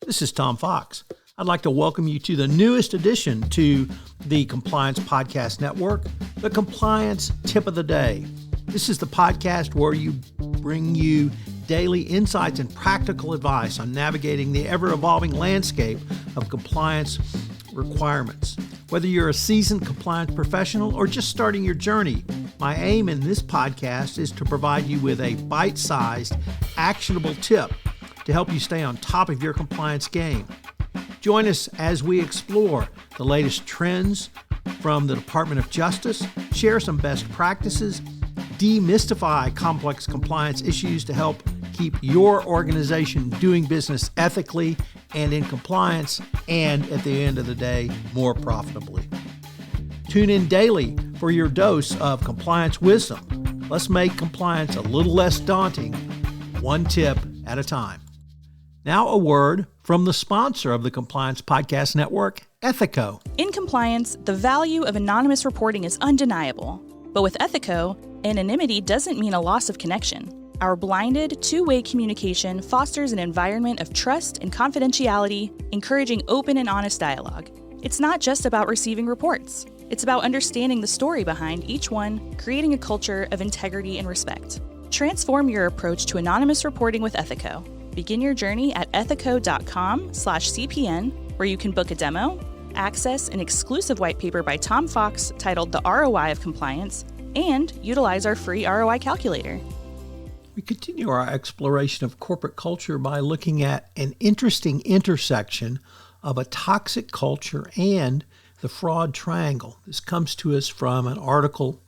This is Tom Fox. I'd like to welcome you to the newest addition to the Compliance Podcast Network, the Compliance Tip of the Day. This is the podcast where you bring you daily insights and practical advice on navigating the ever-evolving landscape of compliance requirements. Whether you're a seasoned compliance professional or just starting your journey, my aim in this podcast is to provide you with a bite-sized, actionable tip to help you stay on top of your compliance game. Join us as we explore the latest trends from the Department of Justice, share some best practices, demystify complex compliance issues to help keep your organization doing business ethically and in compliance, and at the end of the day, more profitably. Tune in daily for your dose of compliance wisdom. Let's make compliance a little less daunting, one tip at a time. Now a word from the sponsor of the Compliance Podcast Network, Ethico. In compliance, the value of anonymous reporting is undeniable. But with Ethico, anonymity doesn't mean a loss of connection. Our blinded, two-way communication fosters an environment of trust and confidentiality, encouraging open and honest dialogue. It's not just about receiving reports. It's about understanding the story behind each one, creating a culture of integrity and respect. Transform your approach to anonymous reporting with Ethico. Begin your journey at ethico.com/CPN, where you can book a demo, access an exclusive white paper by Tom Fox titled The ROI of Compliance, and utilize our free ROI calculator. We continue our exploration of corporate culture by looking at an interesting intersection of a toxic culture and the fraud triangle. This comes to us from an article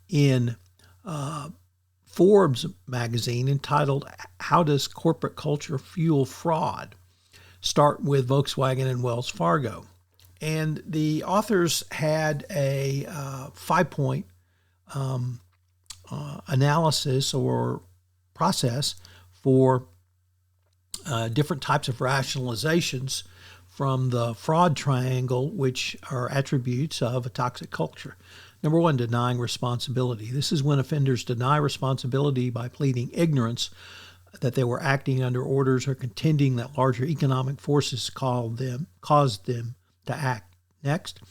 in Forbes magazine entitled, How Does Corporate Culture Fuel Fraud? Start with Volkswagen and Wells Fargo. And the authors had a 5-point analysis or process for different types of rationalizations from the fraud triangle, which are attributes of a toxic culture. Number one, denying responsibility. This is when offenders deny responsibility by pleading ignorance that they were acting under orders or contending that larger economic forces caused them to act. Next,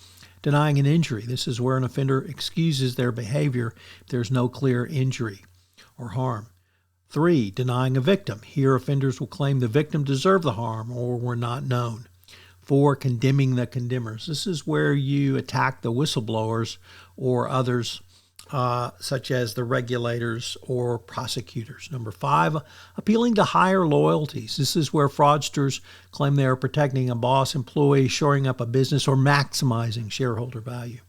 denying an injury. This is where an offender excuses their behavior if there's no clear injury or harm. 3, denying a victim. Here, offenders will claim the victim deserved the harm or were not known. 4, condemning the condemners. This is where you attack the whistleblowers or others, such as the regulators or prosecutors. Number 5, appealing to higher loyalties. This is where fraudsters claim they are protecting a boss, employee, shoring up a business, or maximizing shareholder value.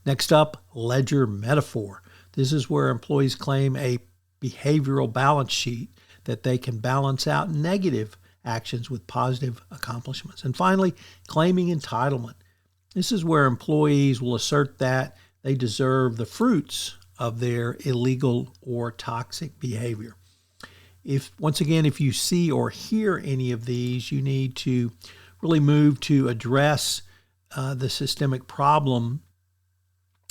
Next up, ledger metaphor. This is where employees claim a behavioral balance sheet that they can balance out negative actions with positive accomplishments. And finally, claiming entitlement. This is where employees will assert that they deserve the fruits of their illegal or toxic behavior. If you see or hear any of these, you need to really move to address the systemic problem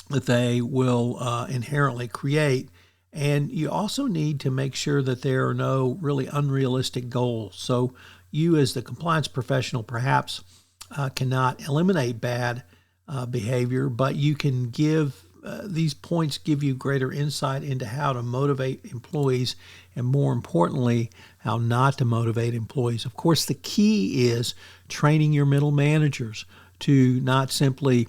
that they will inherently create. And you also need to make sure that there are no really unrealistic goals. So you as the compliance professional perhaps cannot eliminate bad behavior, but you can give these points give you greater insight into how to motivate employees and, more importantly, how not to motivate employees. Of course, the key is training your middle managers to not simply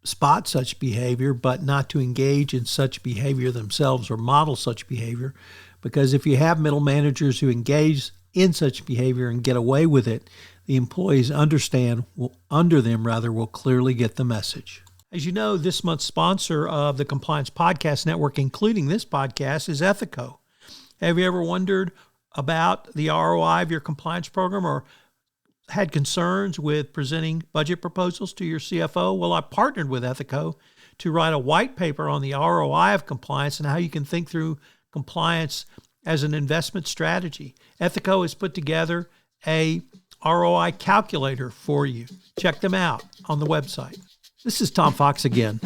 spot such behavior, but not to engage in such behavior themselves or model such behavior. Because if you have middle managers who engage in such behavior and get away with it, the employees under them will clearly get the message. As you know, this month's sponsor of the Compliance Podcast Network, including this podcast, is Ethico. Have you ever wondered about the ROI of your compliance program or had concerns with presenting budget proposals to your CFO? Well, I partnered with Ethico to write a white paper on the ROI of compliance and how you can think through compliance as an investment strategy. Ethico has put together a ROI calculator for you. Check them out on the website. This is Tom Fox again.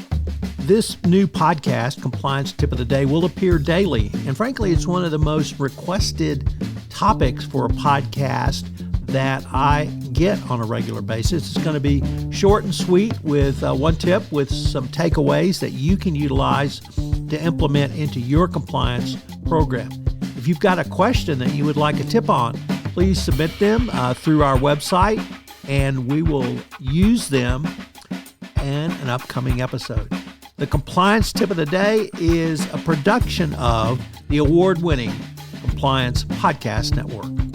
This new podcast, Compliance Tip of the Day, will appear daily. And frankly, it's one of the most requested topics for a podcast that I get on a regular basis. It's going to be short and sweet with one tip with some takeaways that you can utilize to implement into your compliance program. If you've got a question that you would like a tip on, please submit them through our website, and we will use them in an upcoming episode. The compliance tip of the day is a production of the award-winning Compliance Podcast Network.